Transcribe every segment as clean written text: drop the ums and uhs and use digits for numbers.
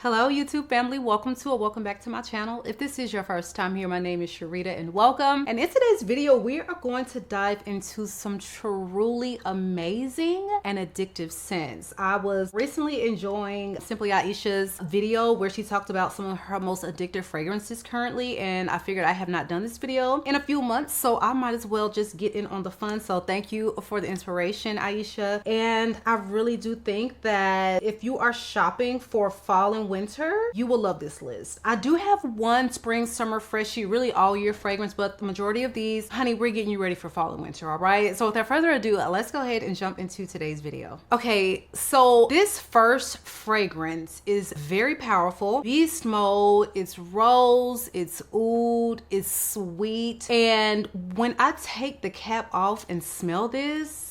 Hello YouTube family, welcome back to my channel. If this is your first time here, my name is Sharita and welcome. And in today's video, we are going to dive into some truly amazing and addictive scents. I was recently enjoying Simply Aisha's video where she talked about some of her most addictive fragrances currently, and I figured I have not done this video in a few months, so I might as well just get in on the fun. So thank you for the inspiration, Aisha. And I really do think that if you are shopping for fall and winter, you will love this list. I do have one spring, summer, freshy, really all year fragrance, but the majority of these, honey, we're getting you ready for fall and winter, all right? So without further ado, let's go ahead and jump into today's video. Okay, so this first fragrance is very powerful. Beast mode, it's rose, it's oud, it's sweet. And when I take the cap off and smell this,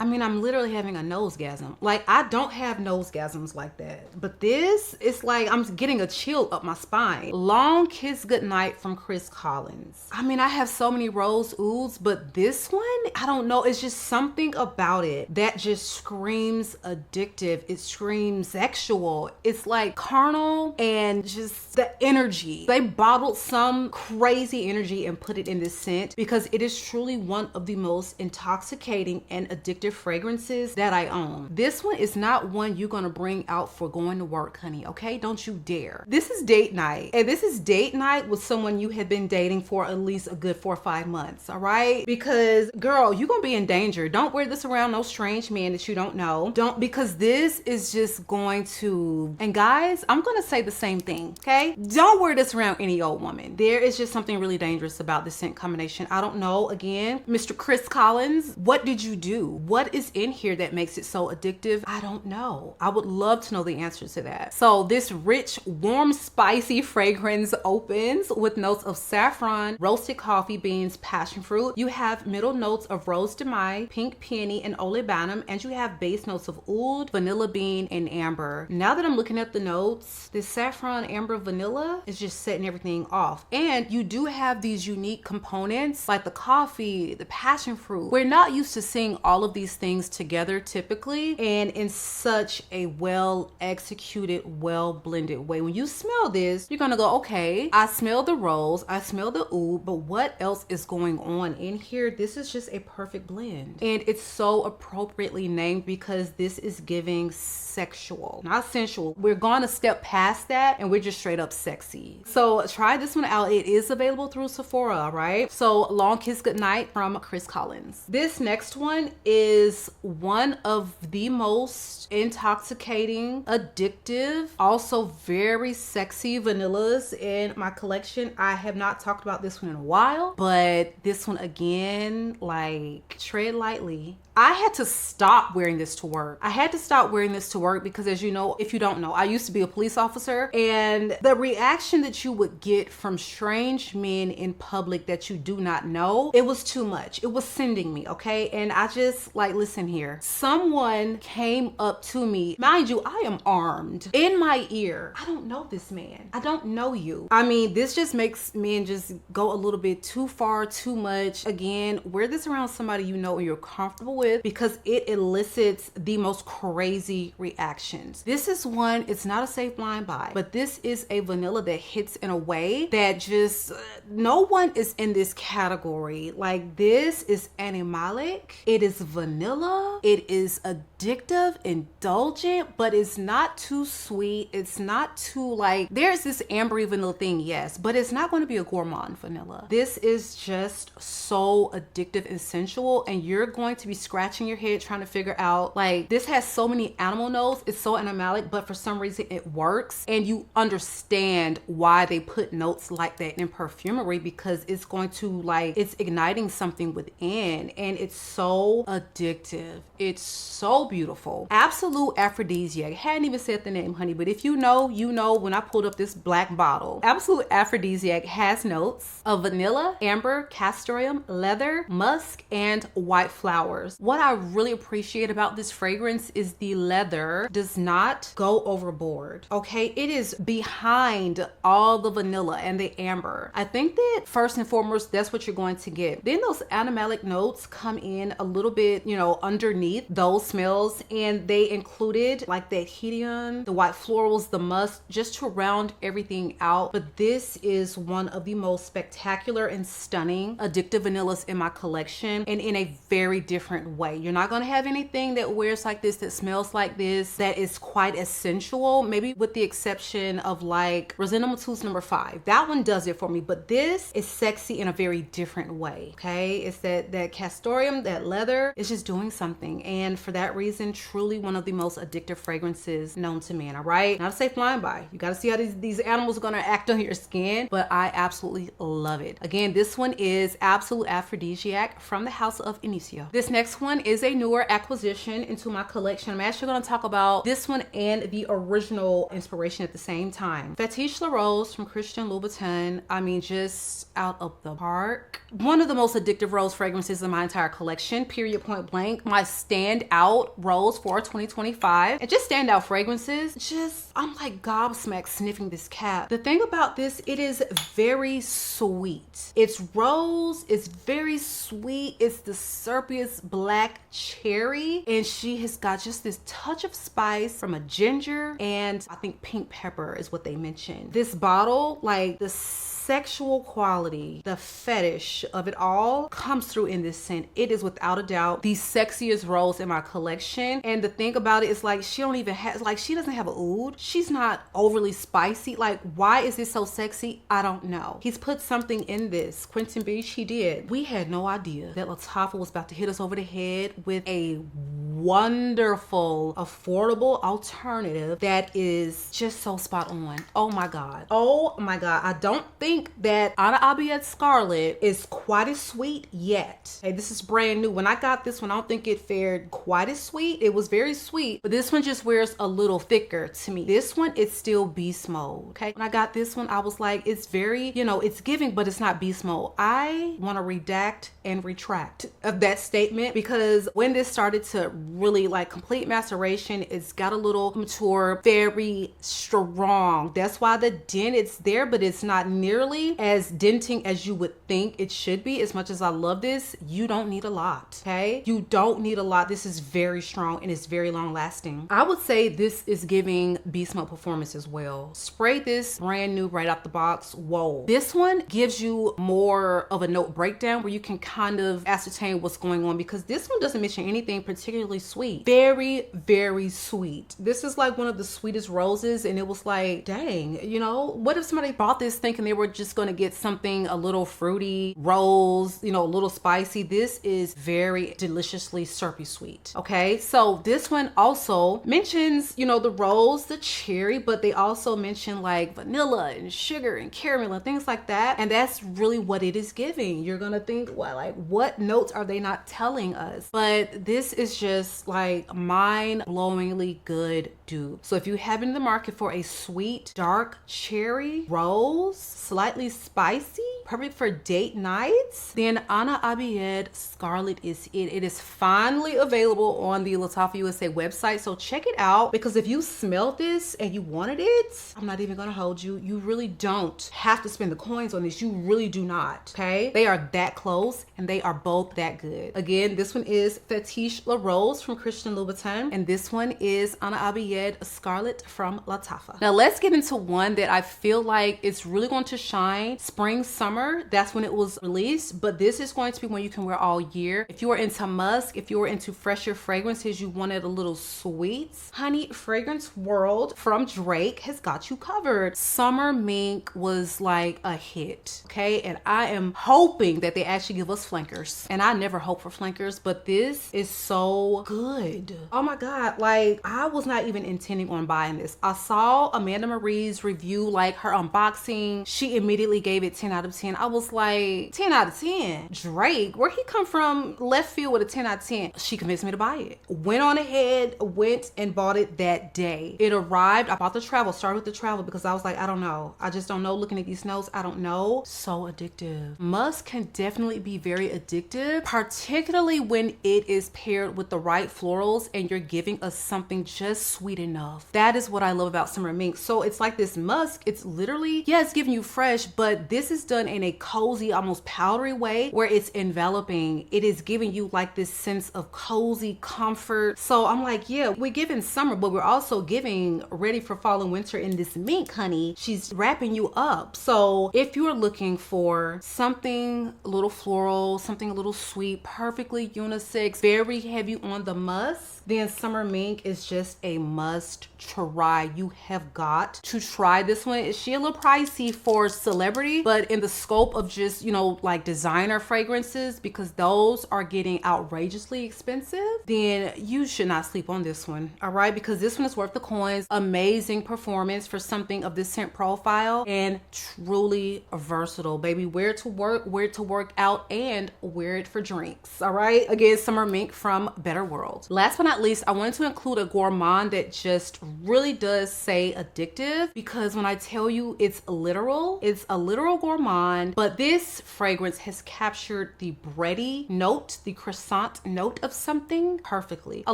I mean, I'm literally having a nosegasm. Like, I don't have nosegasms like that. But this, it's like I'm getting a chill up my spine. Long Kiss Goodnight from Chris Collins. I mean, I have so many rose ouds, but this one, I don't know. It's just something about it that just screams addictive. It screams sexual. It's like carnal and just the energy. They bottled some crazy energy and put it in this scent because it is truly one of the most intoxicating and addictive fragrances that I own. This one is not one you're gonna bring out for going to work, honey, okay? Don't you dare. This is date night, and this is date night with someone you have been dating for at least a good 4 or 5 months, all right? Because girl, you're gonna be in danger. Don't wear this around no strange man that you don't know. Don't, because this is just going to, and guys, I'm gonna say the same thing, okay? Don't wear this around any old woman. There is just something really dangerous about this scent combination. I don't know, again, Mr. Chris Collins, what did you do? What is in here that makes it so addictive? I don't know. I would love to know the answer to that. So this rich, warm, spicy fragrance opens with notes of saffron, roasted coffee beans, passion fruit. You have middle notes of rose de mai, pink peony, and olibanum, and you have base notes of oud, vanilla bean, and amber. Now that I'm looking at the notes, this saffron, amber, vanilla is just setting everything off. And you do have these unique components like the coffee, the passion fruit. We're not used to seeing all of these things together typically and in such a well executed, well blended way. When you smell this, you're gonna go, okay, I smell the rose, I smell the oud, but what else is going on in here? This is just a perfect blend, and it's so appropriately named because this is giving sexual, not sensual. We're gonna step past that and we're just straight up sexy. So try this one out. It is available through Sephora, right? So Long Kiss Goodnight from Chris Collins. This next one is one of the most intoxicating, addictive, also very sexy vanillas in my collection. I have not talked about this one in a while, but this one again, like, tread lightly. I had to stop wearing this to work. I had to stop wearing this to work because, as you know, if you don't know, I used to be a police officer, and the reaction that you would get from strange men in public that you do not know, it was too much. It was sending me, okay? And I just, like, listen here. Someone came up to me. Mind you, I am armed. In my ear. I don't know this man. I don't know you. I mean, this just makes men just go a little bit too far, too much. Again, wear this around somebody you know and you're comfortable with, because it elicits the most crazy reactions. This is one, it's not a safe blind buy, but this is a vanilla that hits in a way that just, no one is in this category. Like, this is animalic, it is vanilla, it is addictive, indulgent, but it's not too sweet. It's not too, like, there's this ambery vanilla thing, yes, but it's not going to be a gourmand vanilla. This is just so addictive and sensual, and you're going to be scratching your head trying to figure out, like, this has so many animal notes, it's so animalic, but for some reason it works, and you understand why they put notes like that in perfumery, because it's going to, like, it's igniting something within, and it's so addictive. It's so beautiful. Absolute Aphrodisiac. Hadn't even said the name, honey, but if you know, you know. When I pulled up this black bottle, Absolute Aphrodisiac has notes of vanilla, amber, castoreum, leather, musk, and white flowers. what I really appreciate about this fragrance is the leather does not go overboard. Okay, it is behind all the vanilla and the amber. I think that first and foremost, that's what you're going to get. Then those animalic notes come in a little bit, you know, underneath those smells, and they included like the hedion, the white florals, the musk, just to round everything out. But this is one of the most spectacular and stunning addictive vanillas in my collection, and in a very different way. You're not going to have anything that wears like this, that smells like this, that is quite as sensual, maybe with the exception of like Rosé number 5. That one does it for me, but this is sexy in a very different way. Okay, it's that castoreum, that leather is just doing something, and for that reason, truly one of the most addictive fragrances known to man. All right, not to say flying by, you got to see how these animals are going to act on your skin, but I absolutely love it. Again, this one is Absolute Aphrodisiac from the house of Initio. This next one is a newer acquisition into my collection. I'm actually going to talk about this one and the original inspiration at the same time. Fetiche La Rose from Christian Louboutin. I mean, just out of the park. One of the most addictive rose fragrances in my entire collection, period, point blank. My standout rose for 2025. And just standout fragrances, just, I'm like gobsmacked sniffing this cap. The thing about this, it is very sweet. It's rose, it's very sweet. It's the Serpius black cherry, and she has got just this touch of spice from a ginger, and I think pink pepper is what they mentioned. This bottle, like the sexual quality, the fetish of it all comes through in this scent. It is without a doubt the sexiest rose in my collection. And the thing about it is like she don't even have, like she doesn't have a oud. She's not overly spicy. Like, why is this so sexy? I don't know. He's put something in this. Quentin Beach, he did. We had no idea that LATTAFA was about to hit us over the head with a wonderful, affordable alternative that is just so spot on. Oh my God. Oh my God. I don't think that ABIYEDH Scarlet is quite as sweet yet. Hey, this is brand new. When I got this one, I don't think it fared quite as sweet. It was very sweet, but this one just wears a little thicker to me. This one, it's still beast mode. Okay. When I got this one, I was like, it's very, you know, it's giving, but it's not beast mode. I want to redact and retract of that statement, because when this started to really like complete maceration, it's got a little mature, very strong. That's why the dent, it's there, but it's not nearly as denting as you would think it should be. As much as I love this, you don't need a lot. Okay, you don't need a lot. This is very strong and it's very long lasting. I would say this is giving beast mode performance as well. Spray this brand new right out the box. Whoa, this one gives you more of a note breakdown where you can kind of ascertain what's going on, because this one doesn't mention anything particularly sweet. Very, very sweet. This is like one of the sweetest roses, and it was like, dang, you know, what if somebody bought this thinking they were just going to get something a little fruity, rose, you know, a little spicy? This is very deliciously syrupy sweet. Okay, so this one also mentions, you know, the rose, the cherry, but they also mention like vanilla and sugar and caramel and things like that, and that's really what it is giving. You're gonna think, well, like, what notes are they not telling us? But this is just like mind-blowingly good dupe. So if you have in the market for a sweet, dark cherry rose, slightly spicy, perfect for date nights, then ABIYEDH Scarlet is it. It is finally available on the LATTAFA USA website, so check it out, because if you smelled this and you wanted it, I'm not even gonna hold you. You really don't have to spend the coins on this. You really do not. Okay, they are that close and they are both that good. Again, this one is Fetiche La Rose from Christian Louboutin, and this one is ABIYEDH Scarlet from LATTAFA. Now let's get into one that I feel like it's really going to shine spring, summer. That's when it was released, but this is going to be one you can wear all year. If you are into musk, if you are into fresher fragrances, you wanted a little sweets, honey, Fragrance World from Drake has got you covered. Summer Mink was like a hit. Okay, and I am hoping that they actually give us flankers, and I never hope for flankers, but this is so so good. Oh my God, like I was not even intending on buying this. I saw Amanda Marie's review, like her unboxing. She immediately gave it 10 out of 10. I was like, 10 out of 10? Drake, where he come from left field with a 10 out of 10? She convinced me to buy it. Went on ahead, went and bought it that day. It arrived. I bought the travel, started with the travel because I was like, I don't know. I just don't know. Looking at these notes, I don't know. So addictive. Musk can definitely be very addictive, particularly when it is paired with the right florals and you're giving us something just sweet enough. That is what I love about Summer Mink. So it's like this musk, it's literally, yeah, it's giving you fresh, but this is done in a cozy, almost powdery way where it's enveloping. It is giving you like this sense of cozy comfort. So I'm like, yeah, we're giving summer, but we're also giving ready for fall and winter in this mink, honey. She's wrapping you up. So if you're looking for something a little floral, something a little sweet, perfectly unisex, very heavy on the musk, then Summer Mink is just a must try. You have got to try this one. Is she a little pricey for celebrity, but in the scope of just, you know, like designer fragrances, because those are getting outrageously expensive, then you should not sleep on this one. All right, because this one is worth the coins. Amazing performance for something of this scent profile and truly versatile, baby. Wear it to work, wear it to work out, and wear it for drinks. All right, again, Summer Mink from Better World. Last but not least, I wanted to include a Gourmand that just really does say addictive, because when I tell you it's literal, it's a literal gourmand, but this fragrance has captured the bready note, the croissant note of something perfectly. A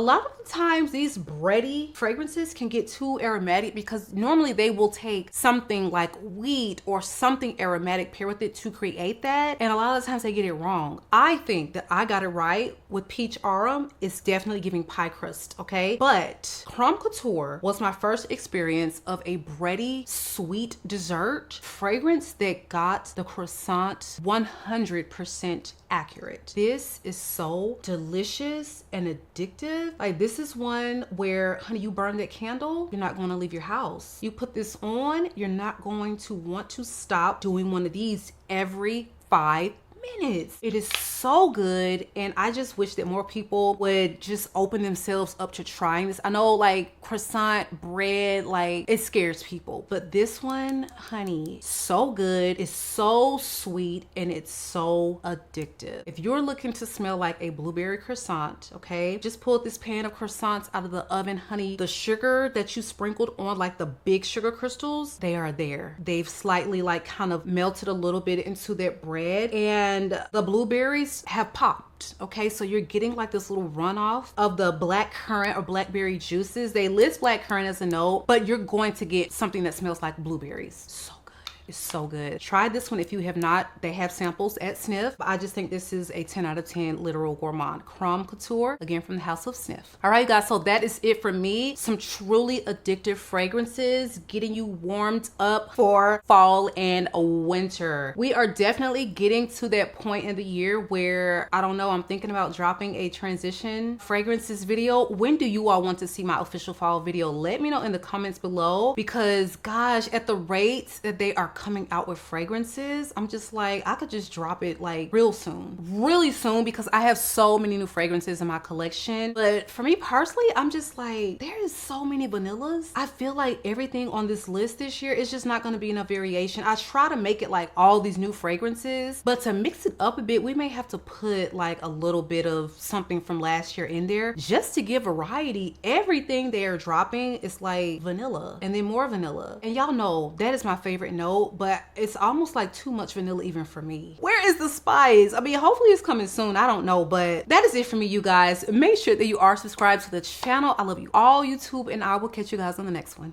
lot of the times these bready fragrances can get too aromatic because normally they will take something like wheat or something aromatic, pair with it to create that, and a lot of the times they get it wrong. I think that I got it right with Peach Aurum. It's definitely giving pie crust, okay? But CRUMB Couture was my first experience of a bready, sweet dessert fragrance that got the croissant 100% accurate. This is so delicious and addictive. Like, this is one where, honey, you burn that candle, you're not going to leave your house. You put this on, you're not going to want to stop doing one of these every 5 minutes. It is so good, and I just wish that more people would just open themselves up to trying this. I know, like, croissant bread, like, it scares people, but this one, honey, so good. It's so sweet and it's so addictive. If you're looking to smell like a blueberry croissant, okay, just pull this pan of croissants out of the oven, honey. The sugar that you sprinkled on, like the big sugar crystals, they are there. They've slightly like kind of melted a little bit into that bread, and the blueberries have popped. Okay, so you're getting like this little runoff of the black currant or blackberry juices. They list black currant as a note, but you're going to get something that smells like blueberries. So it's so good. Try this one if you have not. They have samples at SNIF. But I just think this is a 10 out of 10 literal gourmand. CRUMB Couture, again from the house of SNIF. All right, guys, so that is it for me. Some truly addictive fragrances getting you warmed up for fall and winter. We are definitely getting to that point in the year where, I don't know, I'm thinking about dropping a transition fragrances video. When do you all want to see my official fall video? Let me know in the comments below, because gosh, at the rates that they are coming out with fragrances, I'm just like, I could just drop it like real soon, really soon, because I have so many new fragrances in my collection. But for me personally, I'm just like, there is so many vanillas. I feel like everything on this list this year is just not going to be enough variation. I try to make it like all these new fragrances, but to mix it up a bit, we may have to put like a little bit of something from last year in there just to give variety. Everything they are dropping is like vanilla and then more vanilla, and y'all know that is my favorite note, but it's almost like too much vanilla even for me. Where is the spice? I mean, hopefully it's coming soon, I don't know, but that is it for me, you guys. Make sure that you are subscribed to the channel. I love you all, YouTube, and I will catch you guys on the next one.